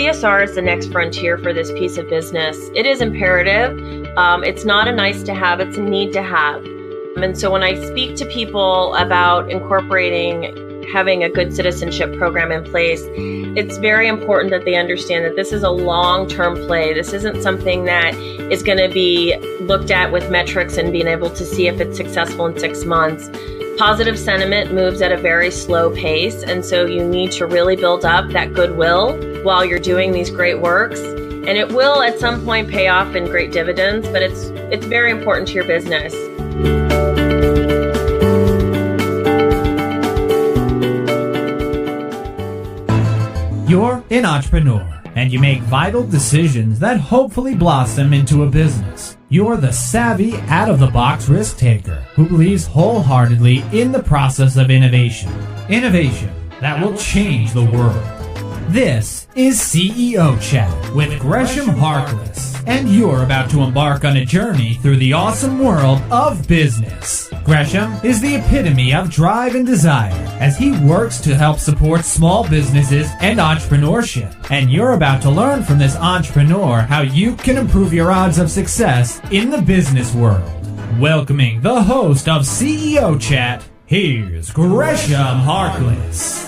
CSR is the next frontier for this piece of business. It is imperative. It's not a nice to have, it's a need to have. And so when I speak to people about incorporating having a good citizenship program in place, it's very important that they understand that this is a long-term play. This isn't something that is going to be looked at with metrics and being able to see if it's successful in 6 months. Positive sentiment moves at a very slow pace, and so you need to really build up that goodwill while you're doing these great works. And it will at some point pay off in great dividends, but it's very important to your business. You're an entrepreneur, and you make vital decisions that hopefully blossom into a business. You're the savvy, out-of-the-box risk taker who believes wholeheartedly in the process of innovation. Innovation that will change the world. This is CEO Chat with Gresham Harkless, and you're about to embark on a journey through the awesome world of business. Gresham is the epitome of drive and desire as he works to help support small businesses and entrepreneurship. And you're about to learn from this entrepreneur how you can improve your odds of success in the business world. Welcoming the host of CEO Chat, here's Gresham Harkless.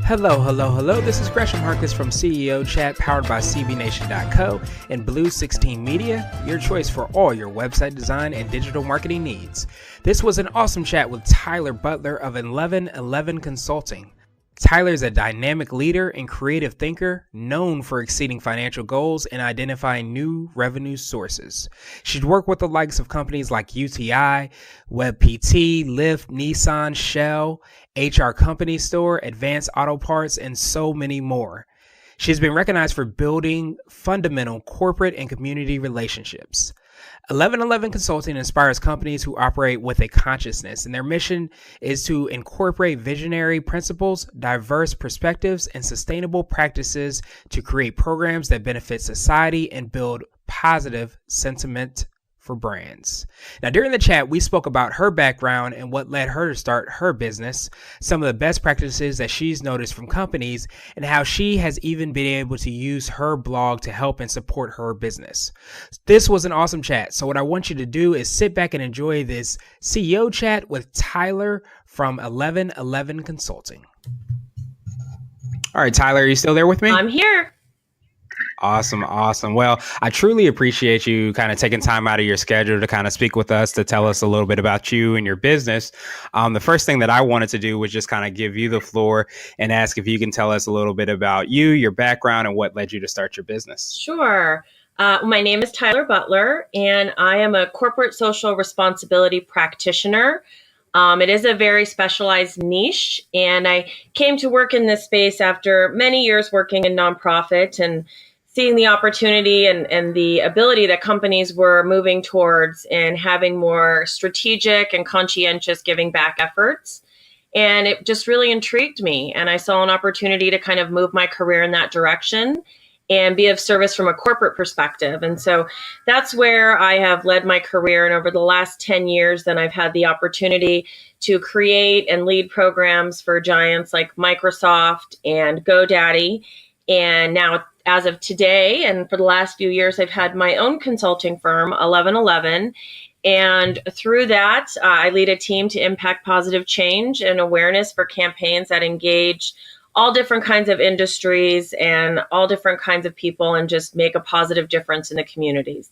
Hello. This is Gresham Harkless from CEO Chat, powered by CBNation.co and Blue 16 Media, your choice for all your website design and digital marketing needs. This was an awesome chat with Tyler Butler of 1111 Consulting. Tyler is a dynamic leader and creative thinker known for exceeding financial goals and identifying new revenue sources. She's worked with the likes of companies like UTI, WebPT, Lyft, Nissan, Shell, HR Company Store, Advanced Auto Parts, and so many more. She's been recognized for building fundamental corporate and community relationships. 1111 Consulting inspires companies who operate with a consciousness, and their mission is to incorporate visionary principles, diverse perspectives, and sustainable practices to create programs that benefit society and build positive sentiment for brands. Now, during the chat, we spoke about her background and what led her to start her business, some of the best practices that she's noticed from companies, and how she has even been able to use her blog to help and support her business. This was an awesome chat. So what I want you to do is sit back and enjoy this CEO chat with Tyler from 1111 Consulting. All right, Tyler, are you still there with me? I'm here. Awesome. Well, I truly appreciate you kind of taking time out of your schedule to kind of speak with us, to tell us a little bit about you and your business. The first thing that I wanted to do was just kind of give you the floor and ask if you can tell us a little bit about you, your background, and what led you to start your business. Sure. My name is Tyler Butler, and I am a corporate social responsibility practitioner. It is a very specialized niche, and I came to work in this space after many years working in nonprofit and seeing the opportunity and the ability that companies were moving towards and having more strategic and conscientious giving back efforts. And it just really intrigued me. And I saw an opportunity to kind of move my career in that direction and be of service from a corporate perspective. And so that's where I have led my career. And over the last 10 years, then I've had the opportunity to create and lead programs for giants like Microsoft and GoDaddy. And now, as of today, and for the last few years, I've had my own consulting firm, 1111. And through that, I lead a team to impact positive change and awareness for campaigns that engage all different kinds of industries and all different kinds of people and just make a positive difference in the communities.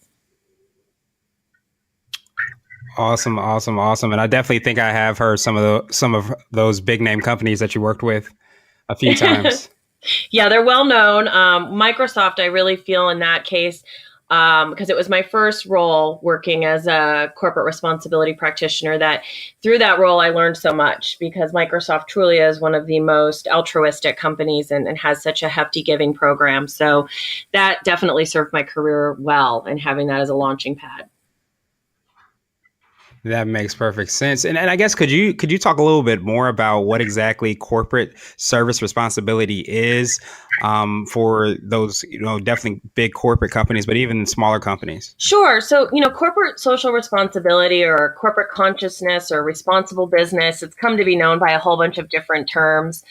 Awesome. And I definitely think I have heard some of those big name companies that you worked with a few times. Yeah, they're well known. Microsoft, I really feel in that case, because it was my first role working as a corporate responsibility practitioner, that through that role, I learned so much, because Microsoft truly is one of the most altruistic companies and has such a hefty giving program. So that definitely served my career well, and having that as a launching pad. That makes perfect sense. And I guess could you talk a little bit more about what exactly corporate service responsibility is for those, definitely big corporate companies, but even smaller companies? Sure. So, corporate social responsibility or corporate consciousness or responsible business, it's come to be known by a whole bunch of different terms,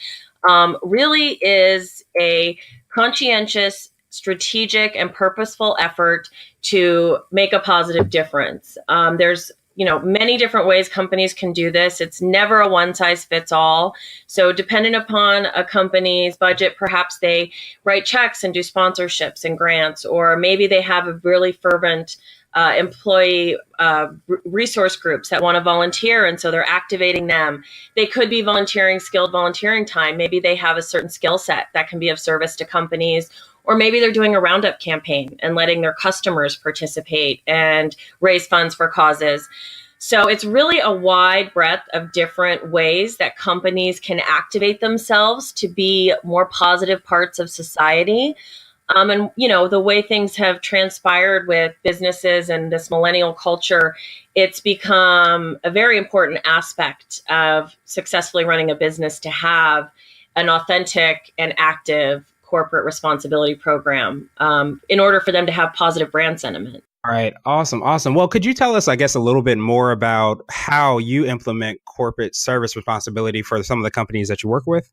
really is a conscientious, strategic, and purposeful effort to make a positive difference. There's many different ways companies can do this. It's never a one size fits all. So depending upon a company's budget, perhaps they write checks and do sponsorships and grants, or maybe they have a really fervent employee resource groups that want to volunteer, and so they're activating them. They could be skilled volunteering time. Maybe they have a certain skill set that can be of service to companies, or maybe they're doing a roundup campaign and letting their customers participate and raise funds for causes. So it's really a wide breadth of different ways that companies can activate themselves to be more positive parts of society. And, the way things have transpired with businesses and this millennial culture, it's become a very important aspect of successfully running a business to have an authentic and active corporate responsibility program in order for them to have positive brand sentiment. All right. Awesome. Awesome. Well, could you tell us, I guess, a little bit more about how you implement corporate service responsibility for some of the companies that you work with?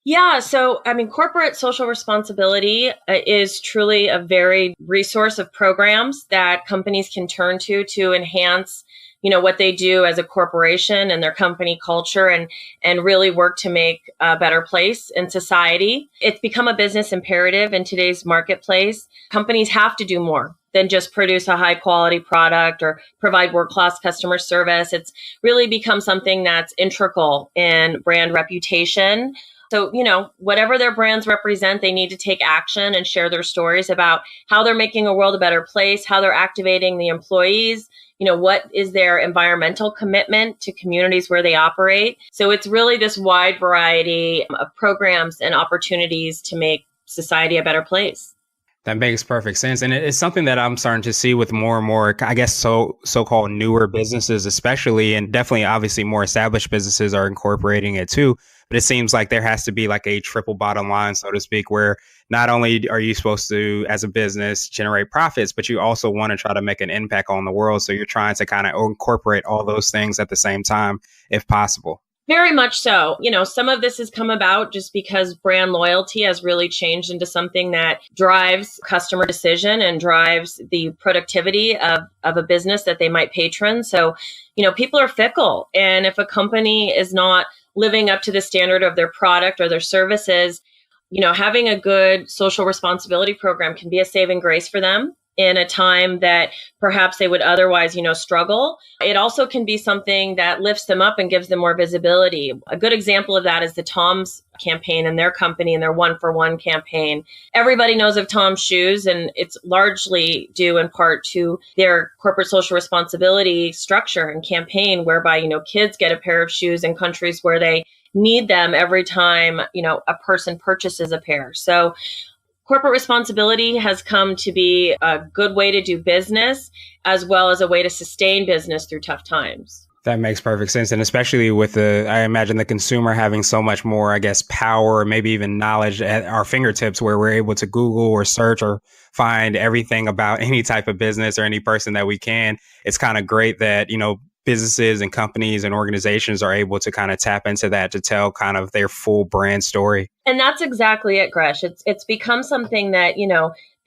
Yeah, so corporate social responsibility is truly a very resource of programs that companies can turn to enhance, what they do as a corporation and their company culture, and really work to make a better place in society. It's become a business imperative in today's marketplace. Companies have to do more than just produce a high quality product or provide world-class customer service. It's really become something that's integral in brand reputation. So, whatever their brands represent, they need to take action and share their stories about how they're making a world a better place, how they're activating the employees, what is their environmental commitment to communities where they operate. So it's really this wide variety of programs and opportunities to make society a better place. That makes perfect sense. And it's something that I'm starting to see with more and more, I guess, so-called newer businesses, especially, and definitely obviously more established businesses are incorporating it too. But it seems like there has to be like a triple bottom line, so to speak, where not only are you supposed to, as a business, generate profits, but you also want to try to make an impact on the world. So you're trying to kind of incorporate all those things at the same time, if possible. Very much so. Some of this has come about just because brand loyalty has really changed into something that drives customer decision and drives the productivity of a business that they might patron. So, people are fickle. And if a company is not living up to the standard of their product or their services, having a good social responsibility program can be a saving grace for them in a time that perhaps they would otherwise, struggle. It also can be something that lifts them up and gives them more visibility. A good example of that is the Tom's campaign and their company and their 1 for 1 campaign. Everybody knows of Tom's shoes, and it's largely due in part to their corporate social responsibility structure and campaign, whereby, kids get a pair of shoes in countries where they need them every time, a person purchases a pair. So corporate responsibility has come to be a good way to do business, as well as a way to sustain business through tough times. That makes perfect sense. And especially with I imagine the consumer having so much more, I guess, power, or maybe even knowledge at our fingertips, where we're able to Google or search or find everything about any type of business or any person that we can. It's kind of great that, businesses and companies and organizations are able to kind of tap into that to tell kind of their full brand story. And that's exactly it, Gresh. It's become something that,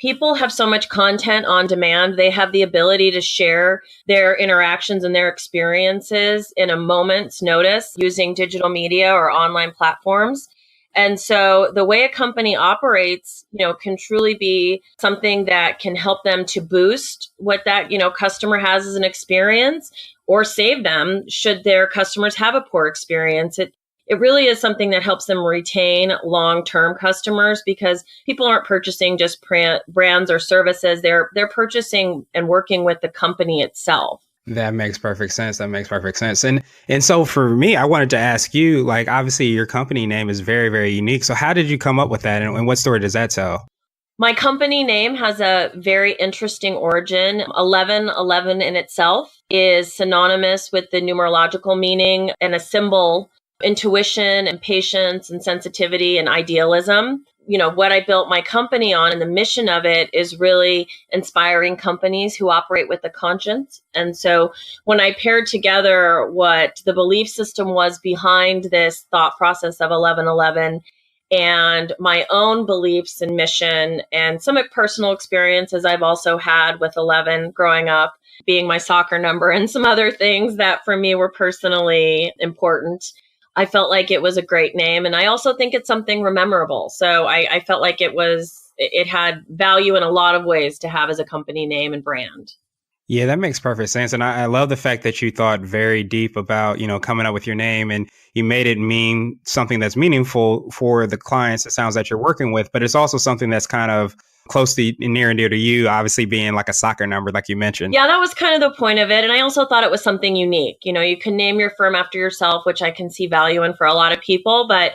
people have so much content on demand. They have the ability to share their interactions and their experiences in a moment's notice using digital media or online platforms. And so the way a company operates, can truly be something that can help them to boost what that, customer has as an experience, or save them should their customers have a poor experience. It really is something that helps them retain long-term customers, because people aren't purchasing just brands or services. They're purchasing and working with the company itself. That makes perfect sense. And so for me, I wanted to ask you, like, obviously your company name is very, very unique. So how did you come up with that? And what story does that tell? My company name has a very interesting origin. 1111 in itself is synonymous with the numerological meaning and a symbol, intuition and patience and sensitivity and idealism. What I built my company on and the mission of it is really inspiring companies who operate with a conscience. And so when I paired together what the belief system was behind this thought process of 1111 and my own beliefs and mission and some personal experiences I've also had with 11 growing up, being my soccer number and some other things that for me were personally important. I felt like it was a great name. And I also think it's something memorable. So I felt like it had value in a lot of ways to have as a company name and brand. Yeah, that makes perfect sense. And I love the fact that you thought very deep about, coming up with your name, and you made it mean something that's meaningful for the clients, it sounds like you're working with, but it's also something that's kind of closely near and dear to you, obviously being like a soccer number, like you mentioned. Yeah, that was kind of the point of it. And I also thought it was something unique. You can name your firm after yourself, which I can see value in for a lot of people. But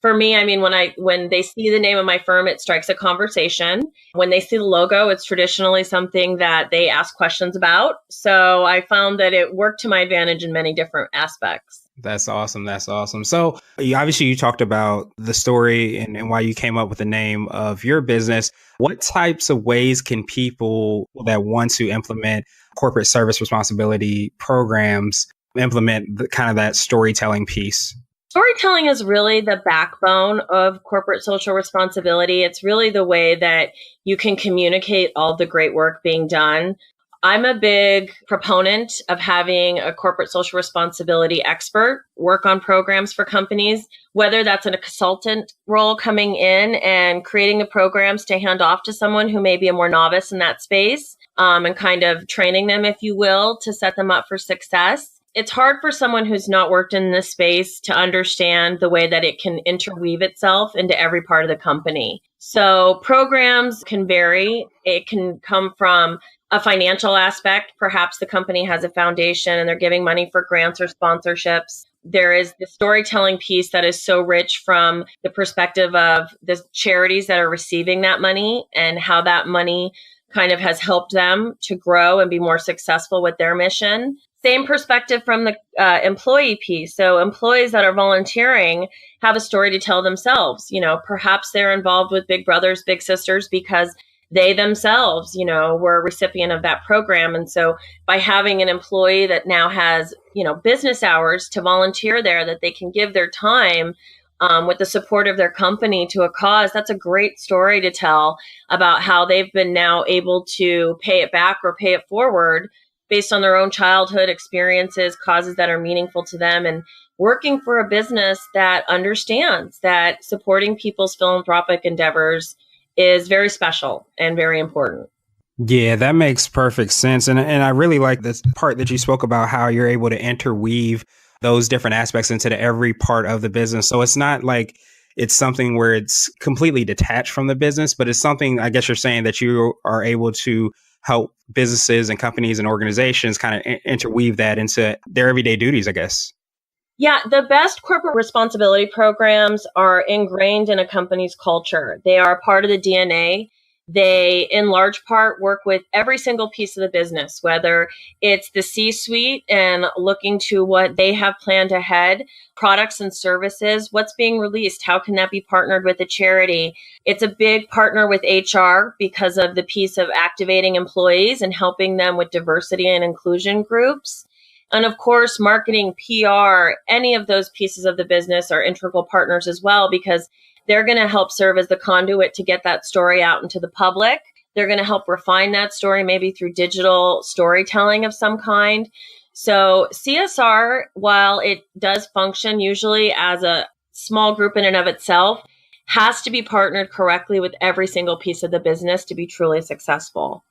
for me, I mean, when they see the name of my firm, it strikes a conversation. When they see the logo, it's traditionally something that they ask questions about. So I found that it worked to my advantage in many different aspects. That's awesome. That's awesome. So you talked about the story and why you came up with the name of your business. What types of ways can people that want to implement corporate service responsibility programs implement kind of that storytelling piece? Storytelling is really the backbone of corporate social responsibility. It's really the way that you can communicate all the great work being done. I'm a big proponent of having a corporate social responsibility expert work on programs for companies, whether that's in a consultant role coming in and creating the programs to hand off to someone who may be a more novice in that space, and kind of training them, if you will, to set them up for success. It's hard for someone who's not worked in this space to understand the way that it can interweave itself into every part of the company. So programs can vary. It can come from a financial aspect. Perhaps the company has a foundation and they're giving money for grants or sponsorships. There is the storytelling piece that is so rich from the perspective of the charities that are receiving that money and how that money kind of has helped them to grow and be more successful with their mission. Same perspective from the employee piece. So employees that are volunteering have a story to tell themselves. Perhaps they're involved with Big Brothers, Big Sisters because they themselves, were a recipient of that program. And so by having an employee that now has, business hours to volunteer there, that they can give their time with the support of their company to a cause, that's a great story to tell about how they've been now able to pay it back or pay it forward based on their own childhood experiences, causes that are meaningful to them, and working for a business that understands that supporting people's philanthropic endeavors is very special and very important. Yeah, that makes perfect sense. And I really like this part that you spoke about, how you're able to interweave those different aspects into every part of the business. So it's not like it's something where it's completely detached from the business, but it's something, I guess you're saying, that you are able to help businesses and companies and organizations kind of interweave that into their everyday duties, I guess. Yeah, the best corporate responsibility programs are ingrained in a company's culture. They are part of the DNA. They, in large part, work with every single piece of the business, whether it's the C-suite and looking to what they have planned ahead, products and services, what's being released, how can that be partnered with a charity? It's a big partner with HR because of the piece of activating employees and helping them with diversity and inclusion groups. And of course, marketing, PR, any of those pieces of the business are integral partners as well, because they're going to help serve as the conduit to get that story out into the public. They're going to help refine that story, maybe through digital storytelling of some kind. So CSR, while it does function usually as a small group in and of itself, has to be partnered correctly with every single piece of the business to be truly successful.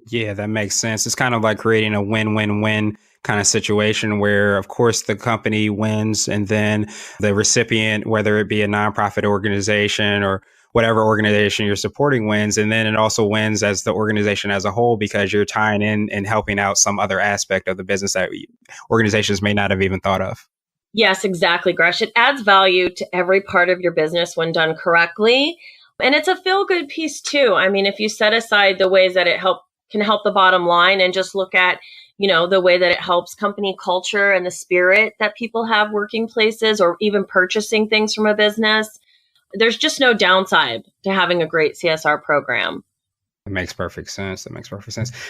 Yeah, that makes sense. It's kind of like creating a win-win-win kind of situation where, of course, the company wins and then the recipient, whether it be a nonprofit organization or whatever organization you're supporting, wins. And then it also wins as the organization as a whole because you're tying in and helping out some other aspect of the business that organizations may not have even thought of. Yes, exactly, Gresh. It adds value to every part of your business when done correctly. And it's a feel-good piece too. I mean, if you set aside the ways that can help the bottom line and just look at, the way that it helps company culture and the spirit that people have working places or even purchasing things from a business, there's just no downside to having a great CSR program. That makes perfect sense.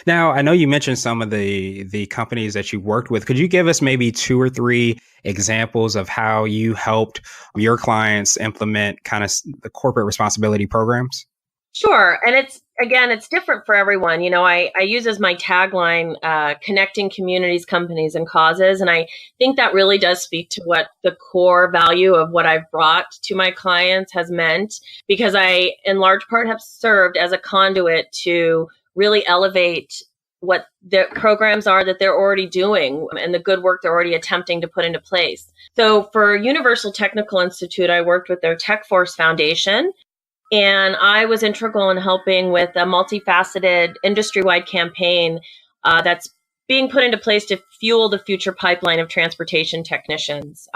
Now, I know you mentioned some of the companies that you worked with. Could you give us maybe 2 or 3 examples of how you helped your clients implement kind of the corporate responsibility programs? Sure. And it's different for everyone. I use as my tagline, connecting communities, companies, and causes. And I think that really does speak to what the core value of what I've brought to my clients has meant, because I, in large part, have served as a conduit to really elevate what the programs are that they're already doing and the good work they're already attempting to put into place. So for Universal Technical Institute, I worked with their Tech Force Foundation. And I was integral in helping with a multifaceted industry-wide campaign that's being put into place to fuel the future pipeline of transportation technicians.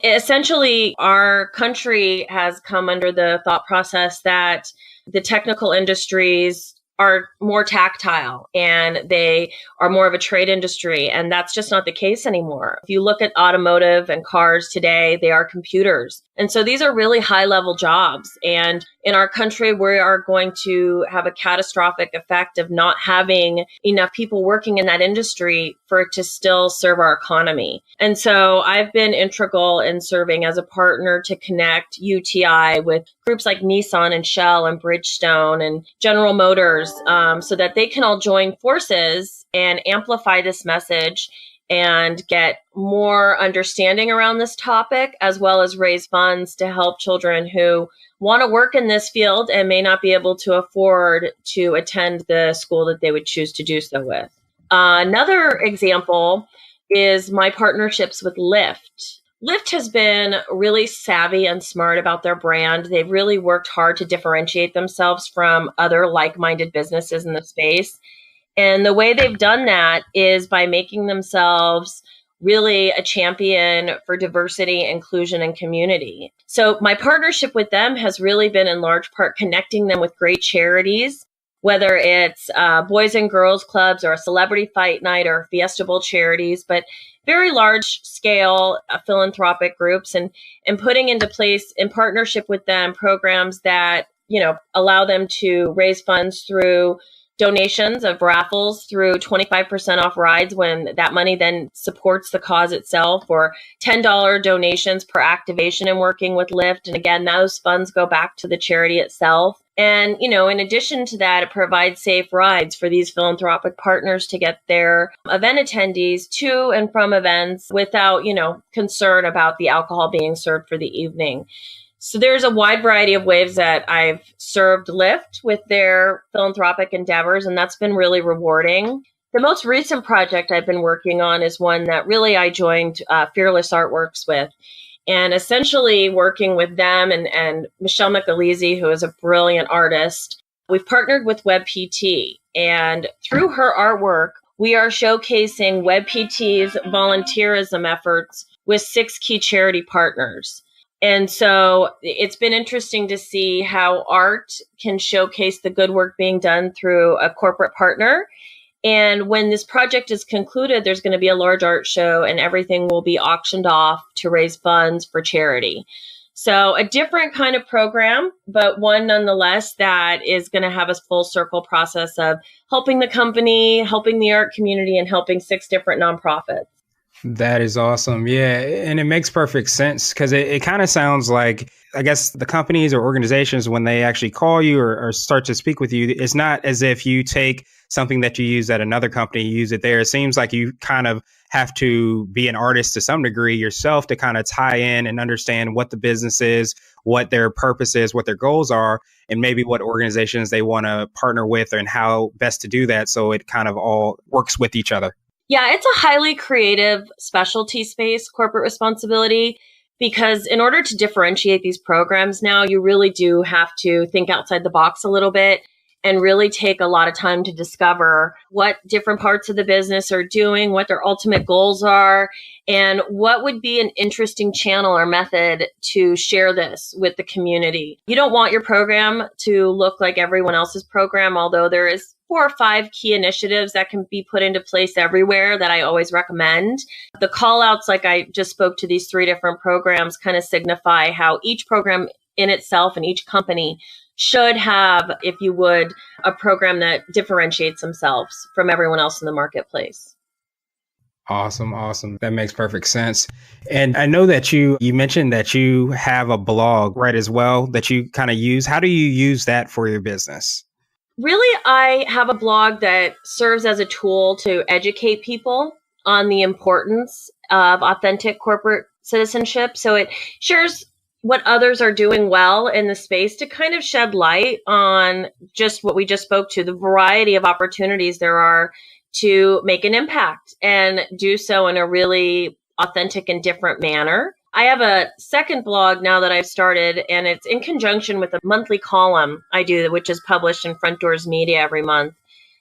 Essentially, our country has come under the thought process that the technical industries are more tactile and they are more of a trade industry. And that's just not the case anymore. If you look at automotive and cars today, they are computers. And so these are really high level jobs. And in our country, we are going to have a catastrophic effect of not having enough people working in that industry for it to still serve our economy. And so I've been integral in serving as a partner to connect UTI with groups like Nissan and Shell and Bridgestone and General Motors, so that they can all join forces and amplify this message and get more understanding around this topic, as well as raise funds to help children who want to work in this field and may not be able to afford to attend the school that they would choose to do so with. Another example is my partnerships with Lyft. Lyft has been really savvy and smart about their brand. They've really worked hard to differentiate themselves from other like-minded businesses in the space. And the way they've done that is by making themselves really a champion for diversity, inclusion, and community. So my partnership with them has really been in large part connecting them with great charities, whether it's boys and girls clubs or a celebrity fight night or Fiesta Bowl charities, but very large scale philanthropic groups, and putting into place in partnership with them programs that, allow them to raise funds through donations of raffles, through 25% off rides when that money then supports the cause itself, or $10 donations per activation in working with Lyft. And again, those funds go back to the charity itself. And, in addition to that, it provides safe rides for these philanthropic partners to get their event attendees to and from events without, concern about the alcohol being served for the evening. So there's a wide variety of ways that I've served Lyft with their philanthropic endeavors, and that's been really rewarding. The most recent project I've been working on is one that really I joined Fearless Artworks with. And essentially working with them and Michelle McAleese, who is a brilliant artist, we've partnered with WebPT. And through her artwork, we are showcasing WebPT's volunteerism efforts with 6 key charity partners. And so it's been interesting to see how art can showcase the good work being done through a corporate partner. And when this project is concluded, there's going to be a large art show and everything will be auctioned off to raise funds for charity. So a different kind of program, but one nonetheless that is going to have a full circle process of helping the company, helping the art community, and helping 6 different nonprofits. That is awesome. Yeah. And it makes perfect sense because it kind of sounds like, I guess, the companies or organizations, when they actually call you or start to speak with you, it's not as if you take something that you use at another company, you use it there. It seems like you kind of have to be an artist to some degree yourself to kind of tie in and understand what the business is, what their purpose is, what their goals are, and maybe what organizations they want to partner with and how best to do that. So it kind of all works with each other. Yeah, it's a highly creative specialty space, corporate responsibility, because in order to differentiate these programs now, you really do have to think outside the box a little bit and really take a lot of time to discover what different parts of the business are doing, what their ultimate goals are, and what would be an interesting channel or method to share this with the community. You don't want your program to look like everyone else's program, although there is 4 or 5 key initiatives that can be put into place everywhere that I always recommend. The call outs, like I just spoke to these 3 different programs, kind of signify how each program in itself and each company should have, if you would, a program that differentiates themselves from everyone else in the marketplace. Awesome. Awesome. That makes perfect sense. And I know that you mentioned that you have a blog, right, as well, that you kind of use. How do you use that for your business? Really, I have a blog that serves as a tool to educate people on the importance of authentic corporate citizenship. So it shares what others are doing well in the space to kind of shed light on just what we just spoke to, the variety of opportunities there are to make an impact and do so in a really authentic and different manner. I have a second blog now that I've started, and it's in conjunction with a monthly column I do, which is published in Frontdoors Media every month.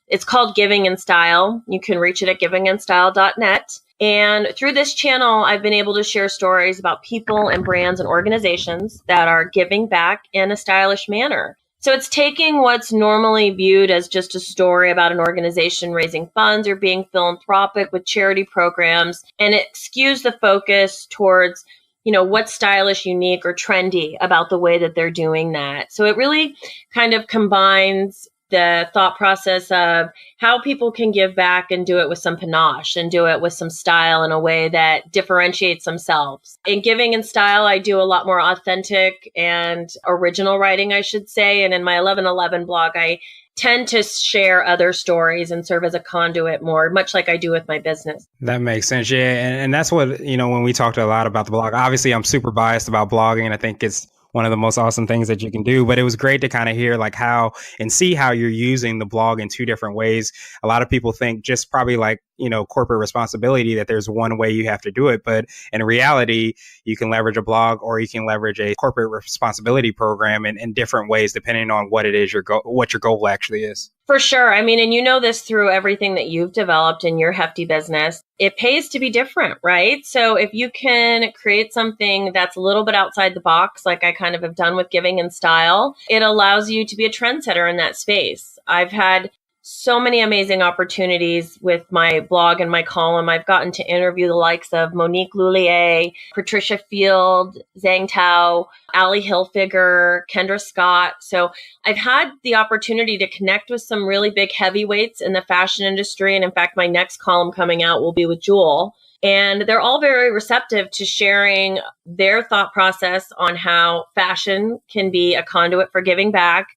It's called Giving in Style. You can reach it at givinginstyle.net. And through this channel, I've been able to share stories about people and brands and organizations that are giving back in a stylish manner. So it's taking what's normally viewed as just a story about an organization raising funds or being philanthropic with charity programs, and it skews the focus towards, what's stylish, unique, or trendy about the way that they're doing that. So it really kind of combines the thought process of how people can give back and do it with some panache and do it with some style in a way that differentiates themselves. In Giving in Style, I do a lot more authentic and original writing, I should say. And in my 1111 blog, I tend to share other stories and serve as a conduit more, much like I do with my business. That makes sense. Yeah. And that's what, when we talked a lot about the blog, obviously I'm super biased about blogging, and I think it's one of the most awesome things that you can do. But it was great to kind of hear like how and see how you're using the blog in 2 different ways. A lot of people think just probably like, corporate responsibility, that there's one way you have to do it. But in reality, you can leverage a blog or you can leverage a corporate responsibility program in different ways, depending on what it is what your goal actually is. For sure. I mean, and you know this through everything that you've developed in your hefty business. It pays to be different, right? So if you can create something that's a little bit outside the box, like I kind of have done with Giving in Style, it allows you to be a trendsetter in that space. I've had so many amazing opportunities with my blog and my column. I've gotten to interview the likes of Monique Lullier, Patricia Field, Zhang Tao, Ali Hilfiger, Kendra Scott. So I've had the opportunity to connect with some really big heavyweights in the fashion industry. And in fact, my next column coming out will be with Jewel. And they're all very receptive to sharing their thought process on how fashion can be a conduit for giving back,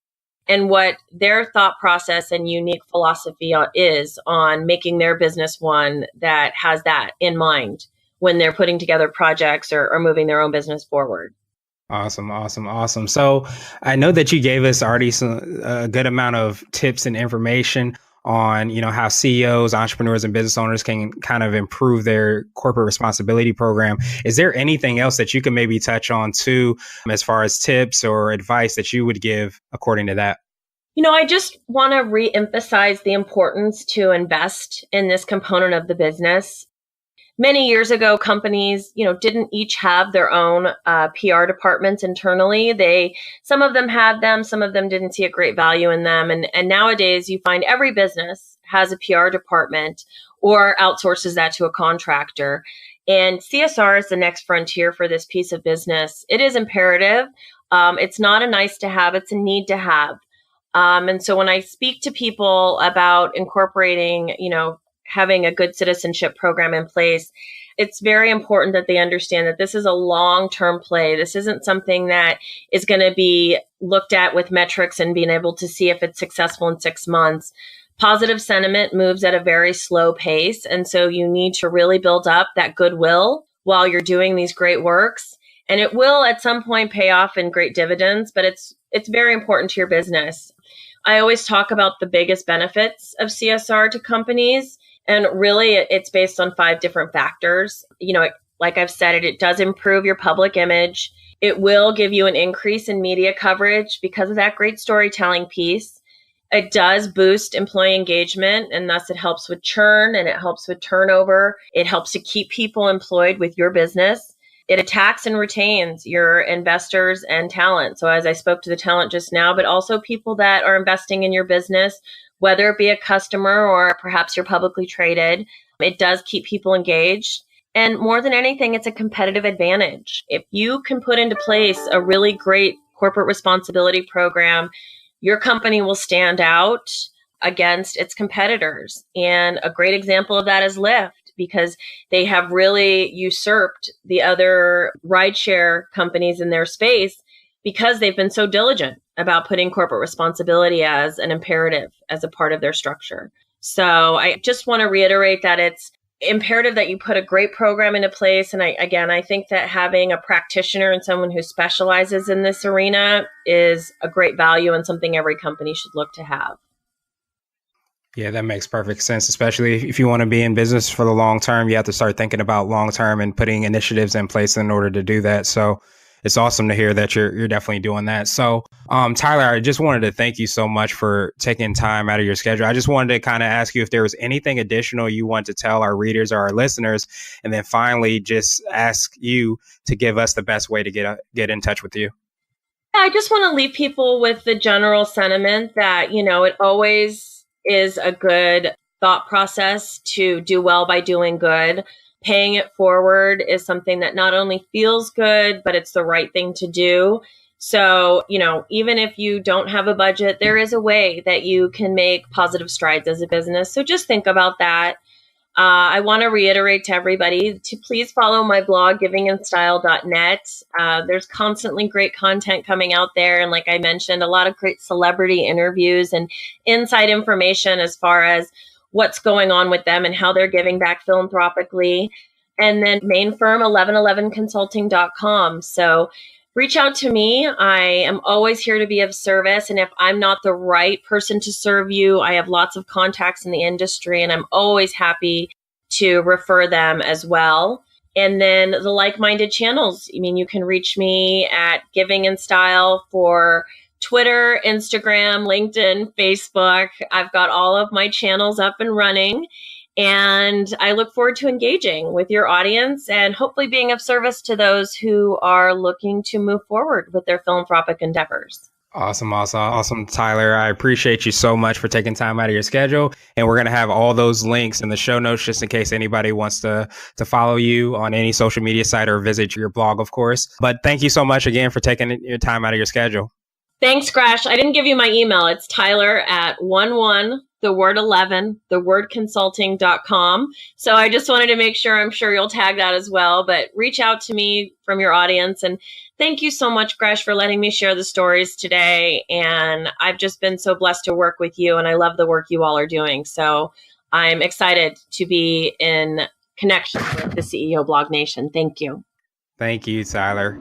and what their thought process and unique philosophy is on making their business one that has that in mind when they're putting together projects or moving their own business forward. Awesome, awesome, awesome. So I know that you gave us already a good amount of tips and information on, how CEOs, entrepreneurs, and business owners can kind of improve their corporate responsibility program. Is there anything else that you can maybe touch on too, as far as tips or advice that you would give according to that? I just want to reemphasize the importance to invest in this component of the business. Many years ago, companies, didn't each have their own PR departments internally. Some of them had them, some of them didn't see a great value in them. And nowadays you find every business has a PR department or outsources that to a contractor. And CSR is the next frontier for this piece of business. It is imperative. It's not a nice to have, it's a need to have. And so when I speak to people about incorporating, having a good citizenship program in place, it's very important that they understand that this is a long-term play. This isn't something that is going to be looked at with metrics and being able to see if it's successful in 6 months. Positive sentiment moves at a very slow pace. And so you need to really build up that goodwill while you're doing these great works. And it will at some point pay off in great dividends, but it's very important to your business. I always talk about the biggest benefits of CSR to companies. And really, it's based on 5 different factors. Like I've said, it does improve your public image. It will give you an increase in media coverage because of that great storytelling piece. It does boost employee engagement, and thus it helps with churn and it helps with turnover. It helps to keep people employed with your business. It attracts and retains your investors and talent. So as I spoke to the talent just now, but also people that are investing in your business, whether it be a customer or perhaps you're publicly traded, it does keep people engaged. And more than anything, it's a competitive advantage. If you can put into place a really great corporate responsibility program, your company will stand out against its competitors. And a great example of that is Lyft, because they have really usurped the other rideshare companies in their space because they've been so diligent about putting corporate responsibility as an imperative, as a part of their structure. So I just want to reiterate that it's imperative that you put a great program into place. And I think that having a practitioner and someone who specializes in this arena is a great value and something every company should look to have. Yeah, that makes perfect sense, especially if you want to be in business for the long term. You have to start thinking about long term and putting initiatives in place in order to do that. So it's awesome to hear that you're definitely doing that. So, Tyler, I just wanted to thank you so much for taking time out of your schedule. I just wanted to kind of ask you if there was anything additional you want to tell our readers or our listeners, and then finally just ask you to give us the best way to get in touch with you. I just want to leave people with the general sentiment that, it always is a good thought process to do well by doing good. Paying it forward is something that not only feels good, but it's the right thing to do. So, even if you don't have a budget, there is a way that you can make positive strides as a business. So just think about that. I want to reiterate to everybody to please follow my blog, givinginstyle.net. There's constantly great content coming out there. And like I mentioned, a lot of great celebrity interviews and inside information as far as what's going on with them and how they're giving back philanthropically. And then main firm, 1111consulting.com. So reach out to me. I am always here to be of service. And if I'm not the right person to serve you, I have lots of contacts in the industry and I'm always happy to refer them as well. And then the like-minded channels. You can reach me at Giving in Style for Twitter, Instagram, LinkedIn, Facebook. I've got all of my channels up and running. And I look forward to engaging with your audience and hopefully being of service to those who are looking to move forward with their philanthropic endeavors. Awesome, Tyler. I appreciate you so much for taking time out of your schedule. And we're going to have all those links in the show notes just in case anybody wants to follow you on any social media site or visit your blog, of course. But thank you so much again for taking your time out of your schedule. Thanks, Crash. I didn't give you my email. It's Tyler at 11consulting.com. So I just wanted to make sure, I'm sure you'll tag that as well, but reach out to me from your audience. And thank you so much, Gresh, for letting me share the stories today. And I've just been so blessed to work with you and I love the work you all are doing. So I'm excited to be in connection with the CEO Blog Nation. Thank you. Thank you, Tyler.